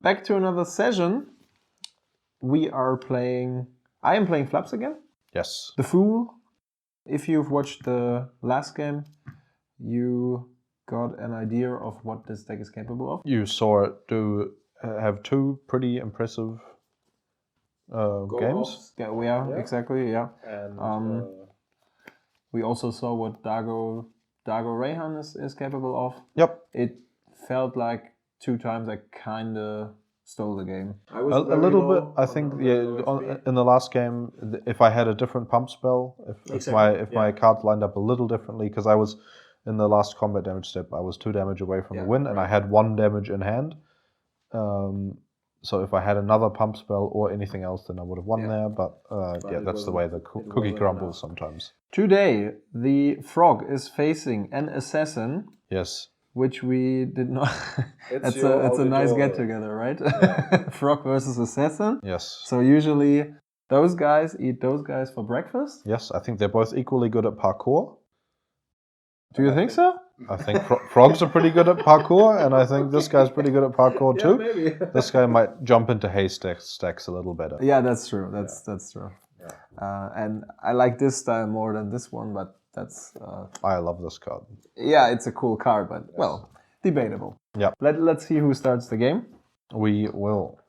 back to another session. I am playing Flubs again. Yes. The Fool. If you've watched the last game, you got an idea of what this deck is capable of. You saw it have two pretty impressive games. Yeah, exactly, yeah. And we also saw what Dago Rayhan is capable of. Yep. It felt like 2 times I kind of stole the game. A little bit, I think. In the last game, if I had a different pump spell, if my cards lined up a little differently, because I was in the last combat damage step, I was 2 damage away from the win, and I had 1 damage in hand. So if I had another pump spell or anything else, then I would have won there. But that's the way the cookie crumbles sometimes. Today, the Frog is facing an Assassin. Yes. Which we did not. It's a nice get together, right? Yeah. Frog versus Assassin. Yes. So usually those guys eat those guys for breakfast. Yes, I think they're both equally good at parkour. Do you think so? I think frogs are pretty good at parkour, and I think this guy's pretty good at parkour too. Maybe. This guy might jump into haystacks a little better. Yeah, that's true. That's true. Yeah. And I like this style more than this one, but that's. I love this card. Yeah, it's a cool card, but well, debatable. Yeah. Let's see who starts the game. We will.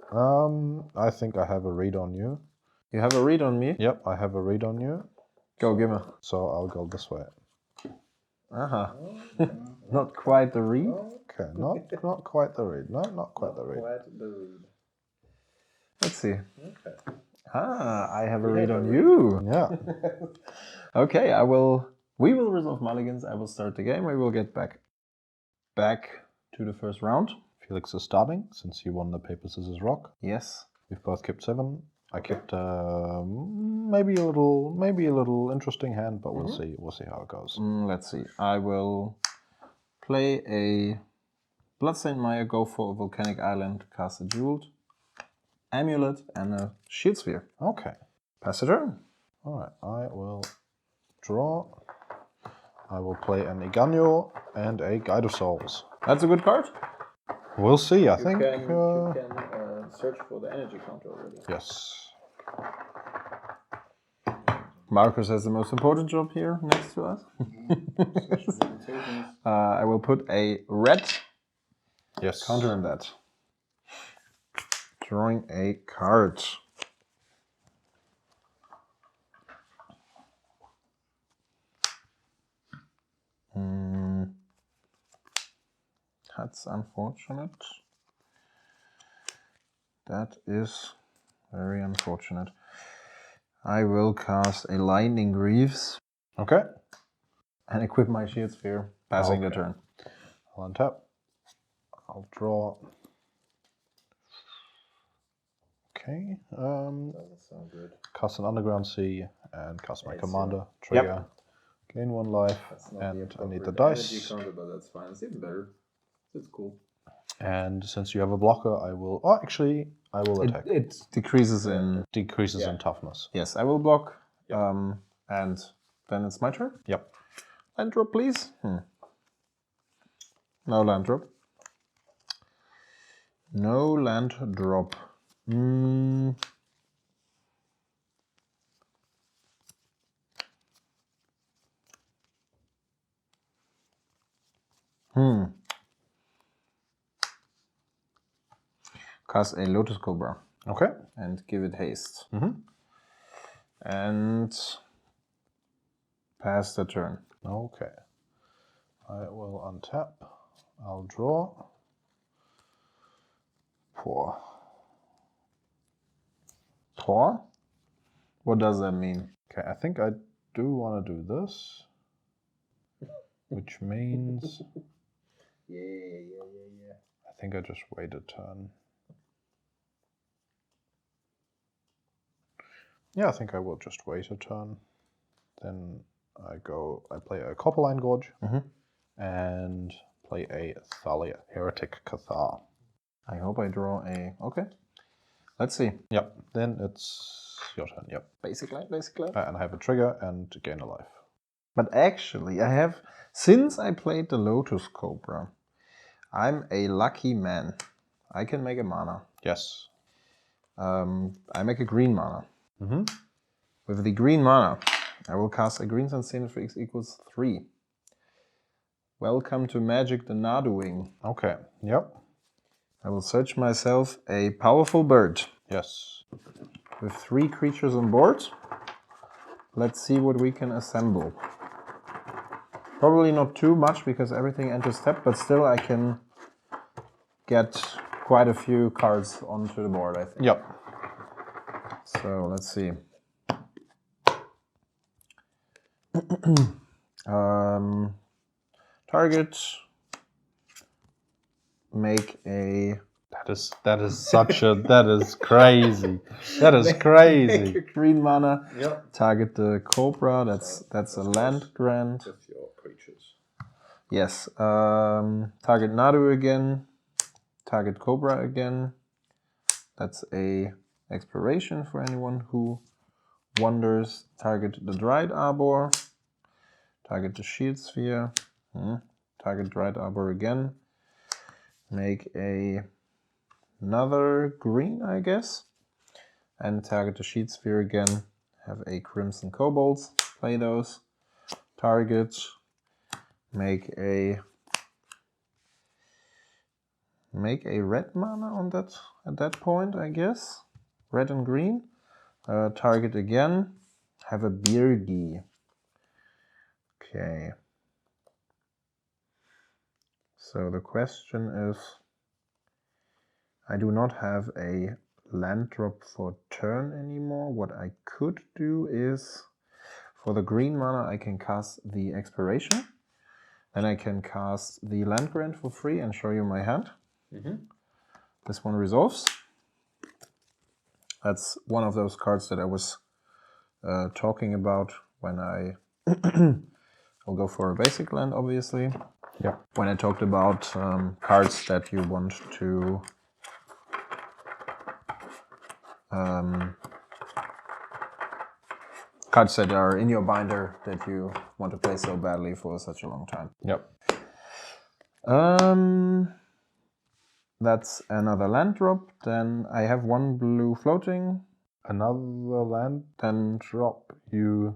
I think I have a read on you. You have a read on me? Yep, I have a read on you. Go, give me. So I'll go this way. Not quite the read. Okay, not quite the read. No, not quite the read. Let's see. Okay. I have a read on you. Yeah. Okay, we will resolve mulligans. I will start the game. We will get back to the first round. Felix is starting since he won the paper scissors rock. Yes. We've both kept 7. I kept maybe a little interesting hand, but we'll see. We'll see how it goes. Let's see. I will play a Bloodstained Mire, go for a Volcanic Island, cast a Jeweled Amulet and a Shield Sphere. Okay. Pass the turn. All right. I will draw. I will play an Iganyo and a Guide of Souls. That's a good card. We'll see. I think. You can search for the energy counter already. Yes. Marcus has the most important job here next to us. I will put a red counter in that. Drawing a card. That's unfortunate. That is very unfortunate. I will cast a Lightning Greaves. Okay. And equip my Shield Sphere, passing the turn. I'll untap. I'll draw. Okay. Doesn't sound good. Cast an Underground Sea and cast my Commander. Trigger. Yep. Gain 1 life. And I need the dice. Counter, but that's fine. It's even better. It's cool. And since you have a blocker, I will. Oh, actually, I will attack. It decreases in toughness. Yes, I will block. Yep. And then it's my turn. Yep. Land drop, please. No land drop. No land drop. Cast a Lotus Cobra. Okay. And give it haste. And pass the turn. Okay. I will untap. I'll draw. Pour. Pour? What does that mean? Okay, I think I do want to do this. Which means... Yeah. I think I just wait a turn. Yeah, I think I will just wait a turn. Then I play a Copperline Gorge and play a Thalia Heretic Cathar. I hope I draw a... Okay. Let's see. Yep, then it's your turn, yep. Basically. And I have a trigger and gain a life. But actually, I have... Since I played the Lotus Cobra, I'm a lucky man. I can make a mana. Yes. I make a green mana. Mm-hmm. With the green mana, I will cast a green Sensation for X equals 3. Welcome to Magic the Narduing. Okay, yep. I will search myself a powerful bird. Yes. With 3 creatures on board. Let's see what we can assemble. Probably not too much because everything enters step, but still I can get quite a few cards onto the board, I think. Yep. So let's see. Target. Make a... That is such a... that is crazy. That is crazy. Make a green mana. Yep. Target the Cobra. That's a land grant. With your creatures. Yes. Target Nadu again. Target Cobra again. That's a expiration for anyone who wonders. Target the Dried Arbor. Target the Shield Sphere. Target Dried Arbor again. Make another green, I guess. And target the Shield Sphere again. Have a Crimson Kobolds. Play those. Target. Make a red mana on that at that point, I guess. Red and green. Target again. Have a Birgi. Okay. So the question is, I do not have a land drop for turn anymore. What I could do is, for the green mana, I can cast the Expiration. Then I can cast the land grant for free and show you my hand. This one resolves. That's one of those cards that I was talking about when I will go for a basic land, obviously. Yeah. When I talked about cards that you want to cards that are in your binder that you want to play so badly for such a long time. Yep. That's another land drop. Then I have 1 blue floating. Another land Then drop. You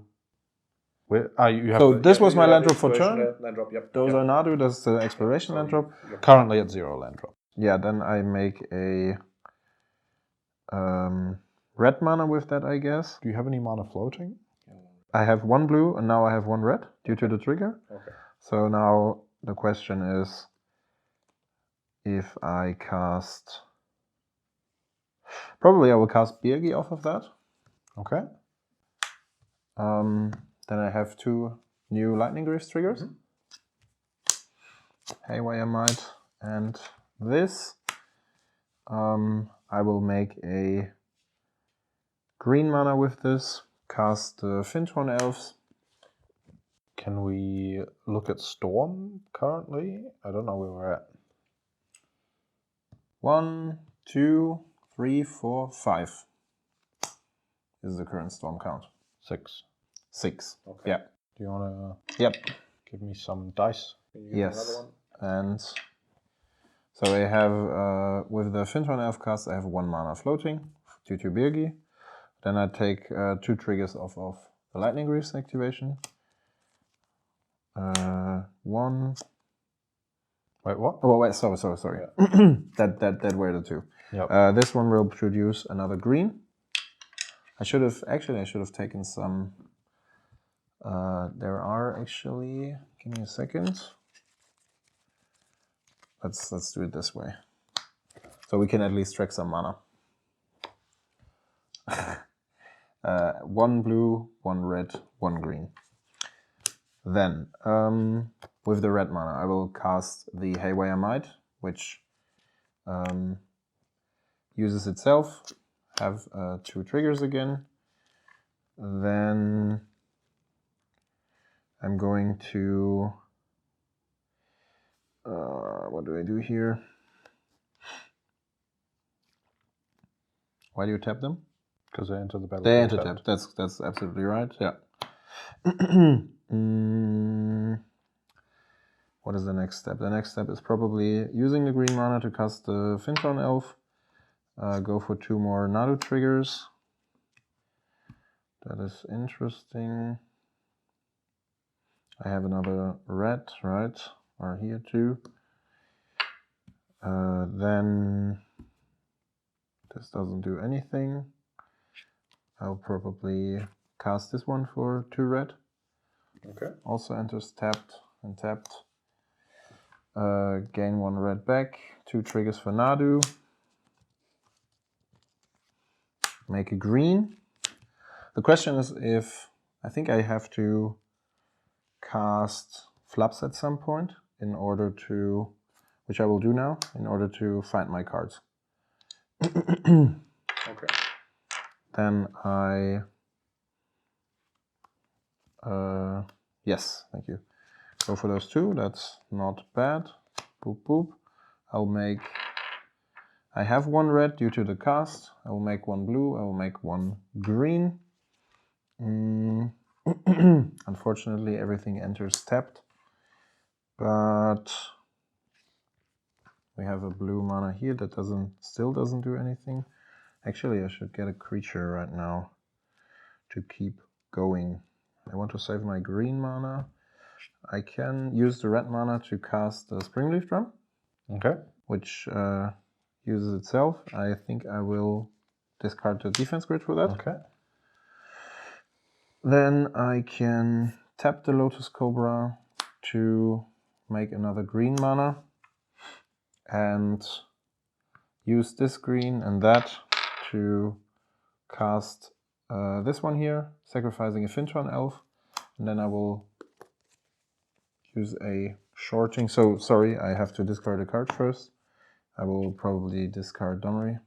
have so this was my land drop for expiration turn. Land drop. Yep. Those are Nadu. That's the expiration land drop. You're currently at 0 land drop. Yeah. Then I make a red mana with that, I guess. Do you have any mana floating? I have 1 blue and now I have 1 red due to the trigger. Okay. So now the question is, if I cast... Probably I will cast Birgi off of that. Okay. Then I have 2 new Lightning Greaves triggers. Haywire Might and this. I will make a green mana with this. Cast the Fintron Elves. Can we look at Storm currently? I don't know where we're at. 1, 2, 3, 4, 5 is the current Storm count. 6. 6. Okay. Yeah. Do you want to Yep. give me some dice? Can you give me Yes. another one? And so I have, with the Fintron Elf cast, I have 1 mana floating due to Birgi. Then I take 2 triggers off of the Lightning Greaves activation. 1. Wait, what? Oh, wait, sorry. Yeah. that were the 2. Yep. This one will produce another green. I should have taken some. There are actually. Give me a second. Let's do it this way, so we can at least track some mana. 1 blue, 1 red, 1 green. Then, with the red mana, I will cast the Haywire Might, which uses itself. Have 2 triggers again. Then I'm going to... what do I do here? Why do you tap them? Because they enter the battlefield. They enter tapped. That's absolutely right. Yeah. What is the next step? The next step is probably using the green mana to cast the Finton Elf. Go for 2 more Nadu triggers. That is interesting. I have another red, right? Or here too. Then this doesn't do anything. I'll probably cast this one for 2 red. Okay. Also enters tapped and tapped. Gain 1 red back. 2 triggers for Nadu. Make a green. The question is if I think I have to cast Flubs at some point in order to, which I will do now, in order to find my cards. Okay. Then I, yes, thank you. Go for those 2, that's not bad. Boop, boop. I have 1 red due to the cast. I will make 1 blue, I will make 1 green. Unfortunately, everything enters tapped. But we have a blue mana here that still doesn't do anything. Actually, I should get a creature right now to keep going. I want to save my green mana. I can use the red mana to cast the Springleaf Drum. Okay. Which uses itself. I think I will discard the defense grid for that. Okay. Then I can tap the Lotus Cobra to make another green mana and use this green and that to cast this one here, sacrificing a Finton Elf, and then I will use a shorting. So sorry, I have to discard a card first. I will probably discard Donnery.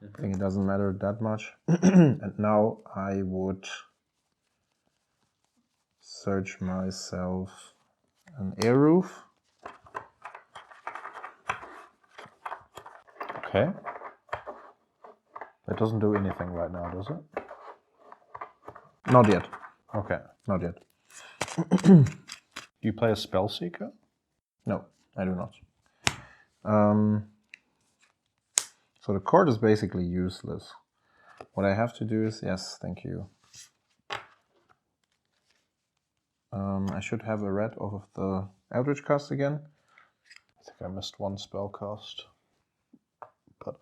I think it doesn't matter that much. And now I would search myself an air roof. Okay. It doesn't do anything right now, does it? Not yet. Okay. Not yet. Do you play a Spellseeker? No, I do not. So the court is basically useless. What I have to do is, yes, thank you. I should have a red off of the Eldritch cast again. I think I missed 1 spell cast. But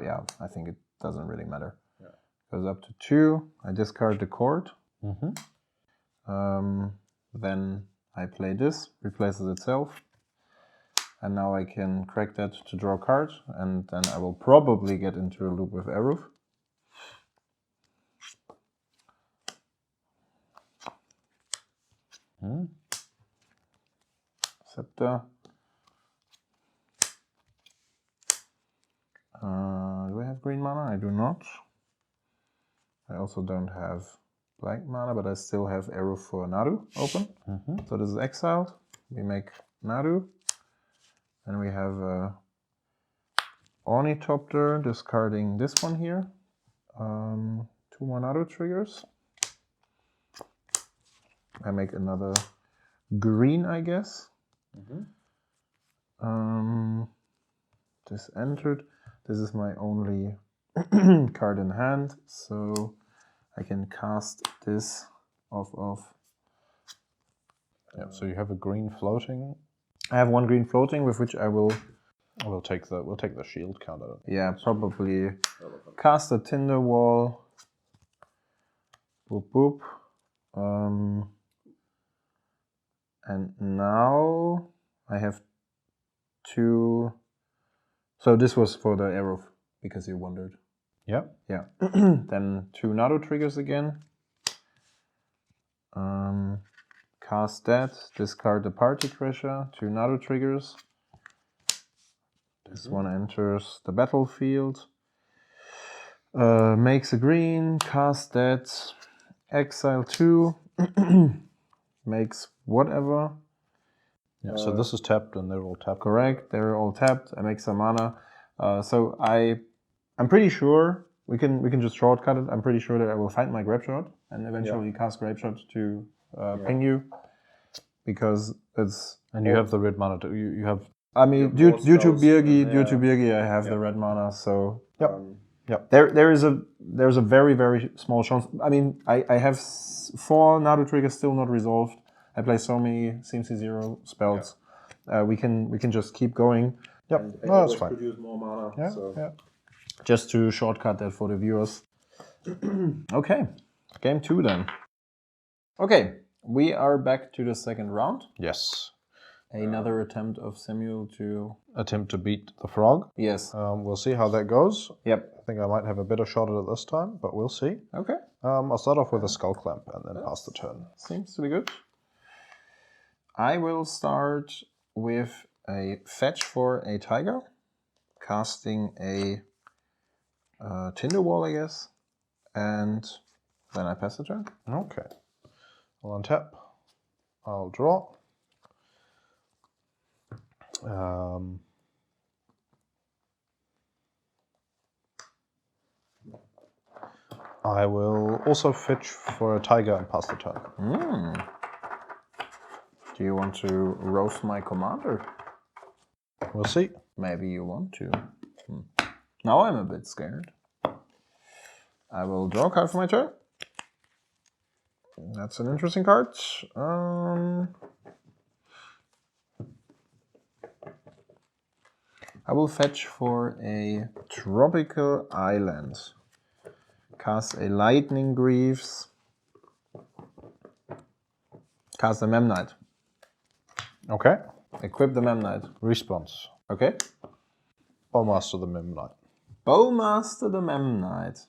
yeah, I think it doesn't really matter. Yeah. Goes up to 2. I discard the court. Then I play this, replaces itself. And now I can crack that to draw a card, and then I will probably get into a loop with Aeroof. Scepter. Do I have green mana? I do not. I also don't have black mana, but I still have Aeroof for Nadu open. So this is exiled. We make Nadu. And we have Ornithopter, discarding this one here. 2 more Nadu triggers. I make another green, I guess. This entered. This is my only card in hand, so I can cast this off of. Yeah, so you have a green floating. I have 1 green floating, with which I will. We'll take the shield counter. Yeah, probably cast a Tinder Wall. Boop boop. And now I have 2. So this was for the Aeroof, because you wondered. Yeah. Yeah. Then 2 Nadu triggers again. Cast that, discard the Party Crasher, 2 Nadu triggers. This one enters the battlefield. Makes a green, cast that, exile 2, makes whatever. Yeah, so this is tapped and they're all tapped. Correct, they're all tapped. I make some mana. So I'm pretty sure we can just shortcut it. I'm pretty sure that I will find my Grapeshot and eventually cast Grapeshot to ping you. because it's... And you have the red mana. You have... I mean, due to Birgi, I have the red mana, so... Yep. There's a very, very small chance. I mean, I have 4 Nado triggers still not resolved. I play so many CMC0 spells. We can just keep going. Yep, And no, that's fine. Produce more mana. Yeah, So. yeah. Just to shortcut that for the viewers. Okay, game 2 then. Okay, we are back to the second round. Yes. Another attempt of Samuel to... Attempt to beat the frog. Yes. We'll see how that goes. Yep. I think I might have a better shot at it this time, but we'll see. Okay. I'll start off with a skull clamp and then pass the turn. Seems to be good. I will start with a fetch for a tiger, casting a Tinder Wall, I guess, and then I pass the turn. Okay. I'll untap. I'll draw. I will also fetch for a tiger and pass the turn. Do you want to roast my commander? We'll see. Maybe you want to. Now I'm a bit scared. I will draw a card for my turn. That's an interesting card. I will fetch for a tropical island. Cast a Lightning Greaves. Cast a Memnite. Okay. Equip the Memnite. Response. Okay. Bowmaster the Memnite. Bowmaster the Memnite.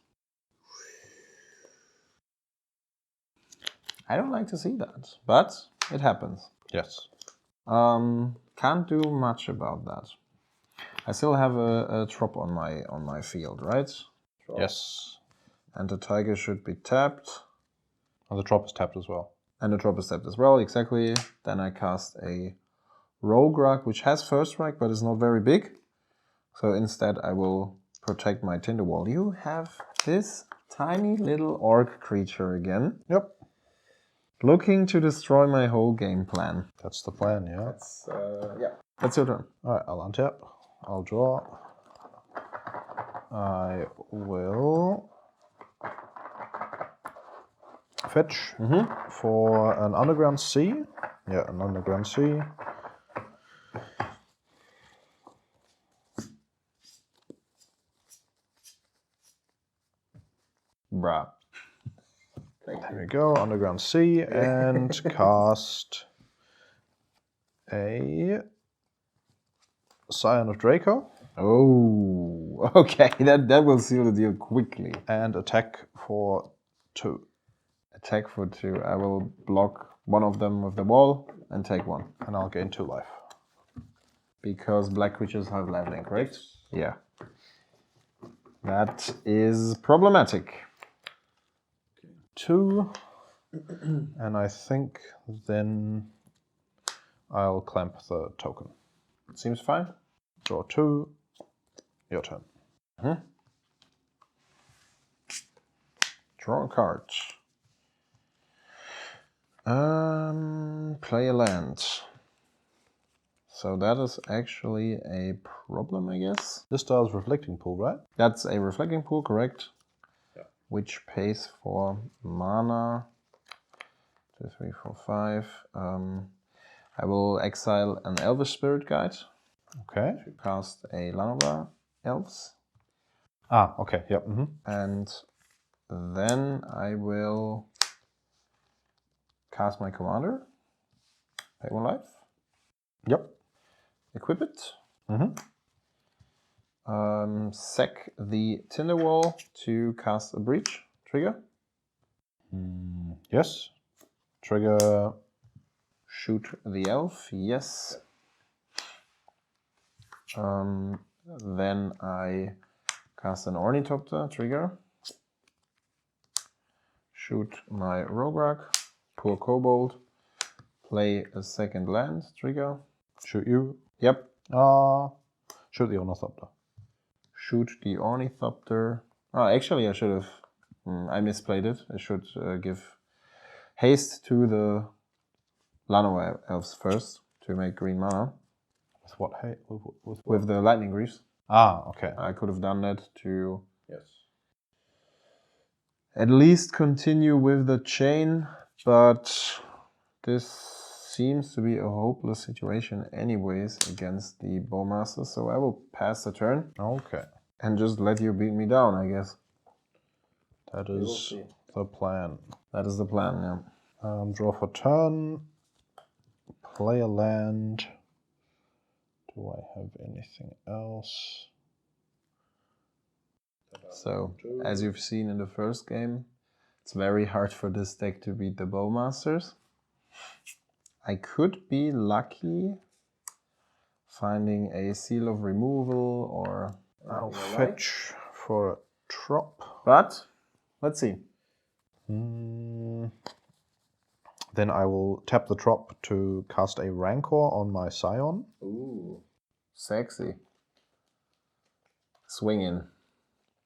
I don't like to see that, but it happens. Yes. Can't do much about that. I still have a trop on my field, right? Trop. Yes. And the tiger should be tapped. And the trop is tapped as well. And the drop is tapped as well, exactly. Then I cast a Rogrug, which has first strike, but is not very big. So instead I will protect my Tinder Wall. You have this tiny little orc creature again. Yep. Looking to destroy my whole game plan. That's the plan, yeah. That's your turn. Alright, I'll untap. I'll draw. I will... fetch for an underground sea. Yeah, an underground sea. Bruh. There we go, underground sea, and cast a Scion of Draco. Oh, okay, that will seal the deal quickly. And attack for 2. Attack for 2. I will block one of them with the wall and take 1. And I'll gain 2 life. Because black creatures have lifelink, correct? Yeah. That is problematic. 2. And I think then I'll clamp the token. Seems fine. Draw 2. Your turn. Draw a card. Play a land. So that is actually a problem, I guess. This does Reflecting Pool, right? That's a Reflecting Pool, correct? Yeah. Which pays for mana. 2, 3, 4, 5. I will exile an Elvish Spirit Guide. Okay. To cast a Lanova Elves. Ah, okay, yep. And then I will cast my commander. Pay 1 life. Yep. Equip it. Sack the Tinder Wall to cast a Breach trigger. Yes. Trigger. Shoot the elf. Yes. Then I cast an Ornithopter trigger. Shoot my Rogrug. Poor Kobold. Play a second land trigger. Shoot you. Yep. Shoot the Ornithopter. Shoot the Ornithopter. Oh, actually I should have... I misplayed it. I should give haste to the Llanowar Elves first to make green mana. With what? Hey, with the Lightning Greaves. Ah, okay. I could have done that to yes. At least continue with the chain, but this seems to be a hopeless situation anyways against the Bowmaster, so I will pass the turn. Okay. And just let you beat me down, I guess. That is the plan. That is the plan, yeah. Draw for turn. Play a land. Do I have anything else? So, as you've seen in the first game, it's very hard for this deck to beat the Bowmasters. I could be lucky finding a Seal of Removal or... I'll fetch for a drop. But, let's see. Then I will tap the drop to cast a Rancor on my Scion. Ooh, sexy. Swing in.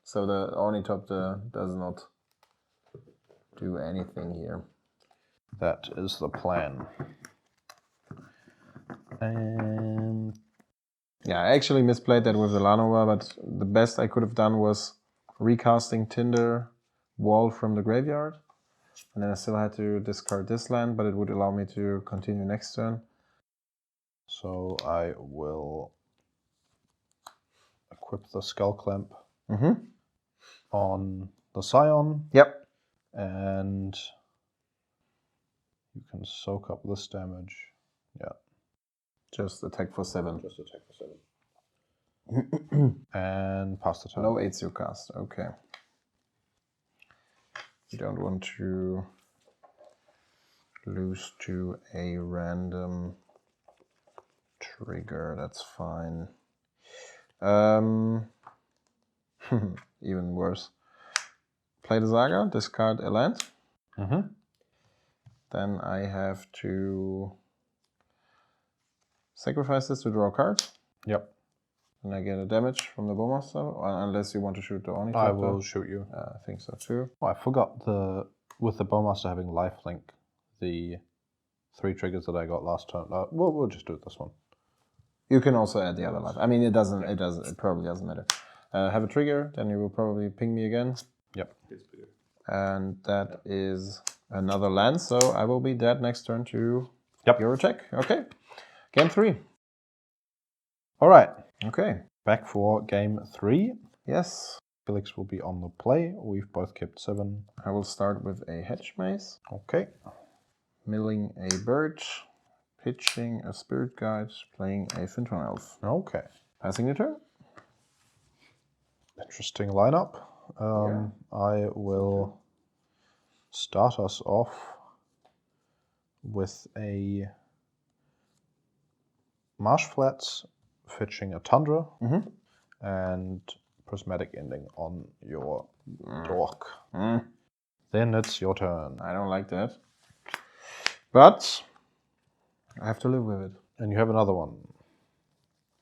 So the Ornithopter does not do anything here. That is the plan. And yeah, I actually misplayed that with the Llanowar, but the best I could have done was recasting Tinder Wall from the graveyard. And then I still had to discard this land, but it would allow me to continue next turn. So I will equip the Skull Clamp on the Scion. Yep. And you can soak up this damage. Yeah. Just attack for 7. Just attack for 7. And pass the turn. No Ezio cast, okay. You don't want to lose to a random trigger, that's fine. Even worse. Play the Saga, discard a land. Then I have to sacrifice this to draw a card. Yep. And I get a damage from the Bowmaster, unless you want to shoot the Ornithopter. I will shoot you. I think so too. Oh, I forgot with the Bowmaster having lifelink, the 3 triggers that I got last turn. We'll just do it this one. You can also add the other life. I mean, it probably doesn't matter. Have a trigger, then you will probably ping me again. Yep. And that is another land, so I will be dead next turn to your attack. Okay. Game 3. All right. Okay. Back for game 3. Yes. Felix will be on the play. We've both kept 7. I will start with a Hedge Maze. Okay. Milling a bird. Pitching a Spirit Guide. Playing a Fintron Elf. Okay. Passing the turn. Interesting lineup. I will start us off with a Marsh Flats, fetching a Tundra, and Prismatic Ending on your dork. Then it's your turn. I don't like that. But I have to live with it. And you have another one.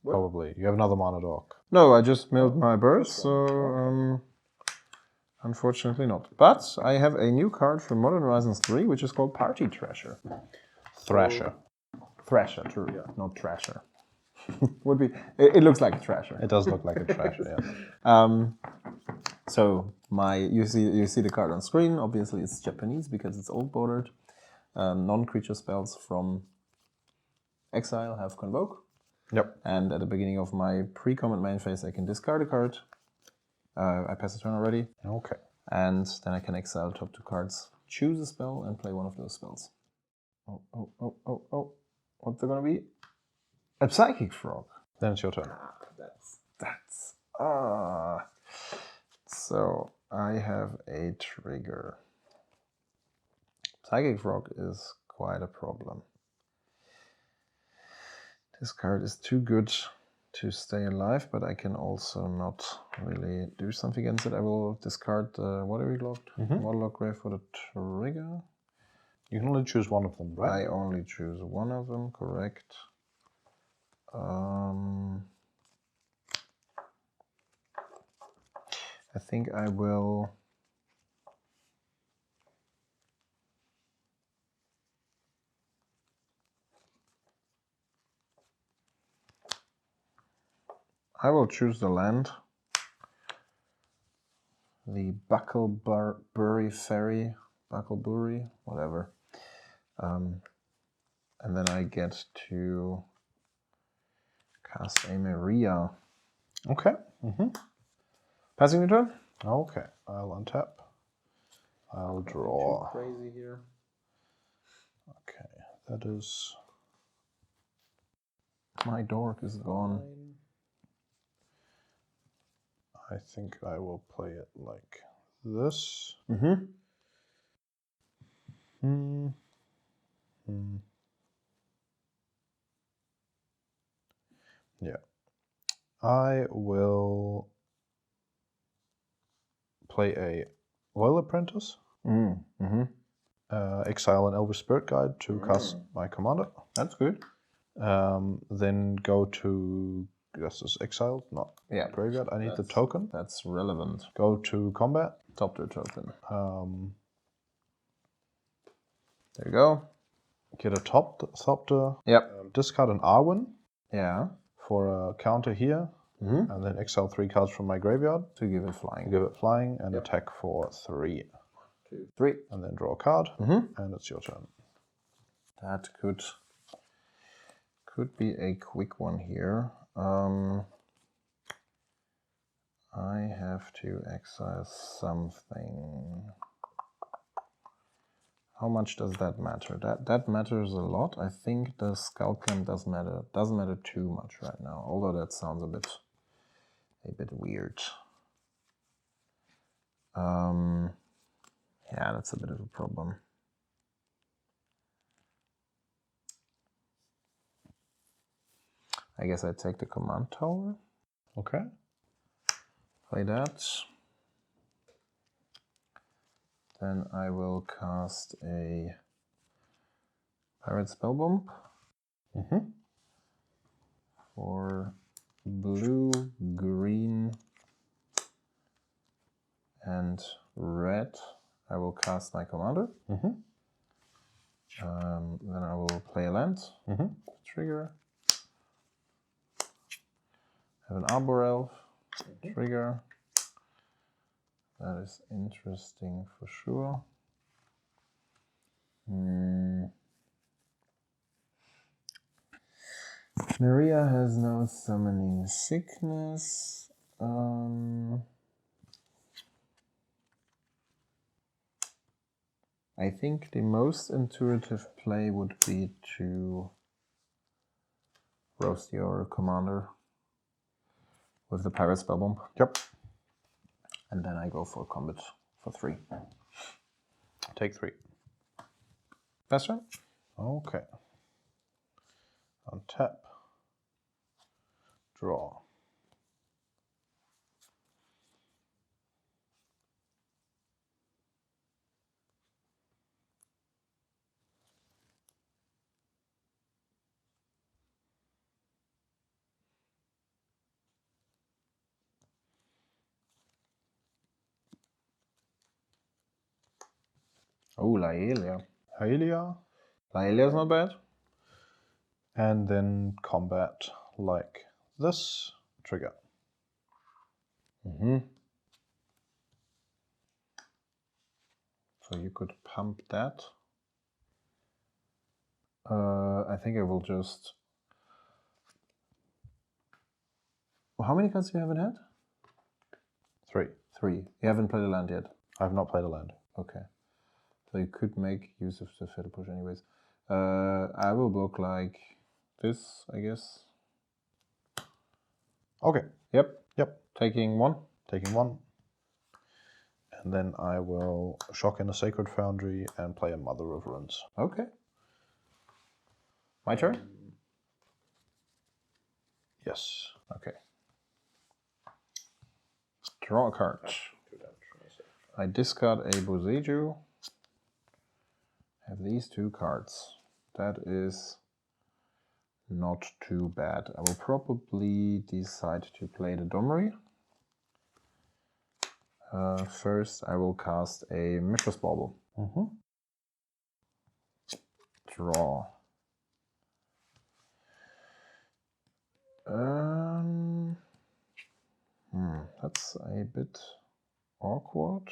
What? Probably. You have another mana dork. No, I just milled my birds, so unfortunately not. But I have a new card from Modern Horizons 3, which is called Party Trasher. Thrasher. Thrasher, true. Yeah. Not Trasher. Would be. It looks like a Trasher. It does look like a Trasher, yes. So you see the card on screen. Obviously, it's Japanese because it's old bordered. Non-creature spells from exile have Convoke. Yep. And at the beginning of my pre-comment main phase, I can discard a card. I pass the turn already. Okay. And then I can exile top 2 cards, choose a spell, and play one of those spells. Oh. What's it gonna be? A Psychic Frog. Then it's your turn. So I have a trigger. Psychic Frog is quite a problem. This card is too good to stay alive, but I can also not really do something against it. I will discard the Waterlogged Waterlogged Grave for the trigger. You can only choose one of them, right? I only choose one of them, correct. I think I will... I will choose the land. The Bucklebury Ferry, Bucklebury, whatever. And then I get to cast a Maria. Okay. Passing the turn? Okay. I'll untap. I'll draw. Too crazy here. Okay. That is... My dork is gone. I think I will play it like this. Yeah. I will play a Loyal Apprentice. Exile an Elvish Spirit Guide to cast my commander. That's good. Then go to... This is exiled, not graveyard. I need the token. That's relevant. Go to combat. Top the token. There you go. Get a Thopter. Yep. Discard an Arwen. Yeah. For a counter here. And then exile 3 cards from my graveyard. To give it flying. Give it flying and attack for 3. 2, 3. And then draw a card. And it's your turn. That could be a quick one here. I have to exile something. How much does that matter? That matters a lot. I think the Skullclamp doesn't matter too much right now. Although that sounds a bit weird. Yeah, that's a bit of a problem. I guess I take the command tower. Okay. Play that. Then I will cast a Pirate Spellbomb. For blue, green, and red, I will cast my commander. Then I will play a land. Trigger. Have an Arbor Elf. Trigger. That is interesting for sure. Maria has no summoning sickness. I think the most intuitive play would be to roast your commander with the Pirate Spellbomb. Yep. And then I go for combat for 3. Take 3. That's right. Okay. Untap. Draw. Oh, Laelia. Hylia. Is not bad. And then combat like this. Trigger. So you could pump that. I think I will just... How many cards do you have in hand? 3. 3. You haven't played a land yet? I have not played a land. Okay. So you could make use of the Fatal Push anyways. I will block like this, I guess. Okay. Yep. Taking 1. And then I will shock in a Sacred Foundry and play a Mother of Runes. Okay. My turn? Yes. Okay. Draw a card. I discard a Boseiju. Have these 2 cards. That is not too bad. I will probably decide to play the Domri. First, I will cast a Mishra's Bauble. Draw. That's a bit awkward.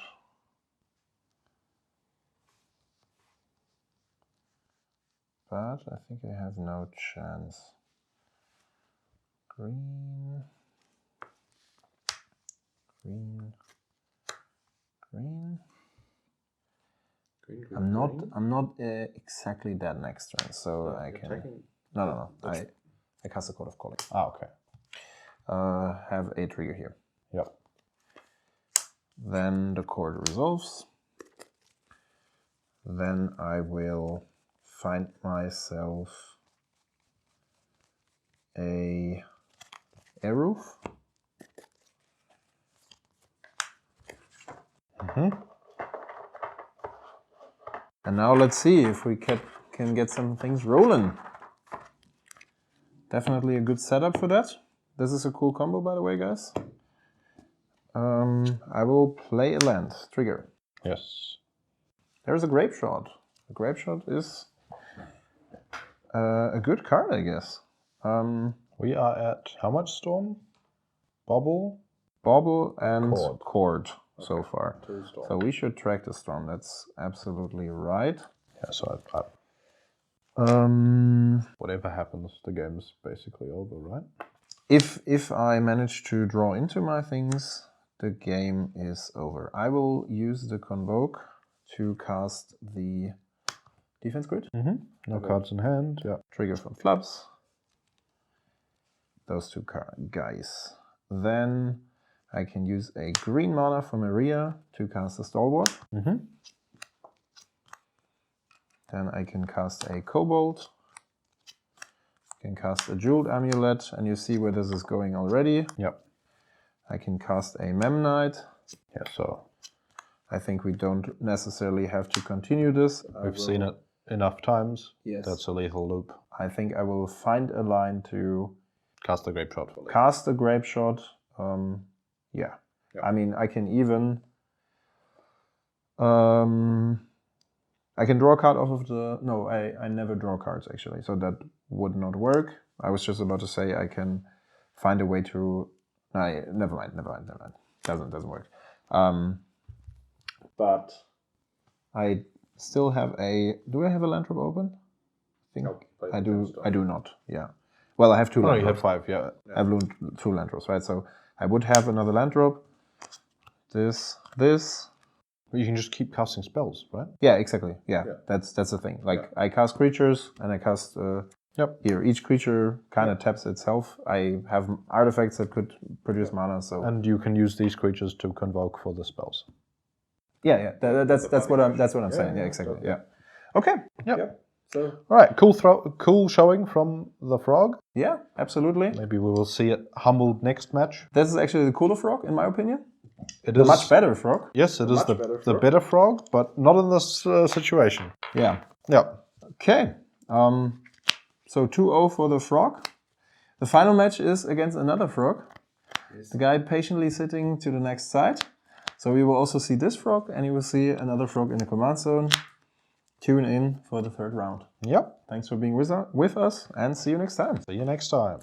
But I think I have no chance. Green. Green. Green. I'm not exactly dead next turn, so I can. Attacking? No. I cast a Code of Calling. Ah, okay. Have a trigger here. Yep. Then the court resolves. Then I will find myself a air roof. And now let's see if we can get some things rolling. Definitely a good setup for that. This is a cool combo, by the way, guys. I will play a land. Trigger. Yes. There's a Grape Shot. A Grape Shot is a good card, I guess. We are at how much storm? Bobble? Bobble and Cord so Okay. far. 2 storm. So we should track the storm. That's absolutely right. Yeah, so whatever happens, the game's basically over, right? If I manage to draw into my things, the game is over. I will use the Convoke to cast the Defense Grid. No cards in hand, yeah. Trigger from Flubs. Those two guys. Then I can use a green mana from Maria to cast a Stalwart. Then I can cast a Kobold. Can cast a Jeweled Amulet, and you see where this is going already. Yep. I can cast a Memnite. Yeah, so I think we don't necessarily have to continue this. we've seen it enough times. Yes. That's a lethal loop. I think I will find a line to Cast the Grape Shot for later. cast the Grape Shot. Yeah. I mean, I can even... I can draw a card off of the... No, I never draw cards, actually, so that would not work. I was just about to say I can find a way to... No, never mind. Doesn't work. But I still have a... Do I have a land drop open? I think I do not, yeah. Well, I have 2 Oh, land you drops. have 5, yeah. I have 2 land drops, right? So I would have another land drop. This. But you can just keep casting spells, right? Yeah, exactly. Yeah. That's the thing. Like I cast creatures and I cast here. Each creature kind of taps itself. I have artifacts that could produce mana. So And you can use these creatures to convoke for the spells. yeah. That's what I'm saying. Yeah, exactly. Yeah. Okay. Yep. So All right, cool showing from the frog. Yeah, absolutely. Maybe we will see it humbled next match. This is actually the cooler frog, in my opinion. It The is much better frog. Yes, it is much the better the frog. better frog, but not in this situation. Yeah. Yeah. Okay. So 2-0 for the frog. The final match is against another frog. The guy patiently sitting to the next side. So we will also see this frog, and you will see another frog in the command zone. Tune in for the 3rd round. Yep. Thanks for being with us, and see you next time. See you next time.